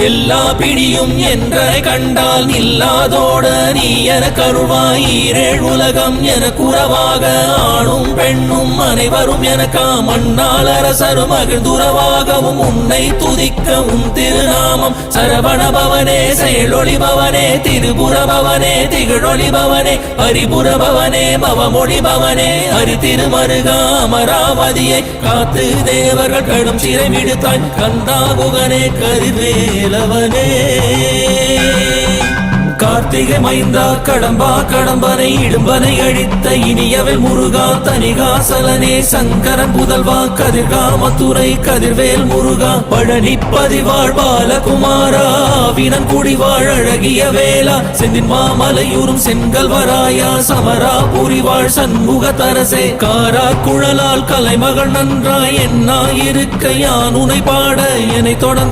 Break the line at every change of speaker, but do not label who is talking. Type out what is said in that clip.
எல்லா பிடியும் என்ற கண்டால் நில்லாதோட நீ என கருவாய் ஈரேழ் உலகம் என குறவாக ஆணும் பெண்ணும் அனைவரும் எனக்கா மண்ணால் அரசரும் மகிழ்ந்துறவாகவும் உன்னை துதிக்க உன் திருநாமம் சரவணபவனே செயலொளிபவனே திருபுரபவனே திகழொளிபவனே பரிபுரபவனே பவமொழிபவனே ஹரி திருமருகா அமராவதியை காத்து தேவர்கள் கடும் சிறை விடுத்தாய் கந்தாகுகனே கதிர்வேலவனே கார்த்திகை மைந்தா கடம்பா கடம்பனை இடும்பனை அழித்த இனியவள் முருகா தனிகாசலனே சங்கரன் புதல்வா கதிர்காமத்துறை கதிர்வேல் முருகா பழனி பதிவாழ் பாலகுமாரா வினன் குடிவாழ் அழகிய வேளா செந்தின் மாமலையூரும் செங்கல்வராயா சமரா புரிவாழ் சண்முக தரசே காரா குழலால் கலைமகள் நன்றாய் என்னாயிருக்க யான் உனை பாட என்னை தொடர்ந்து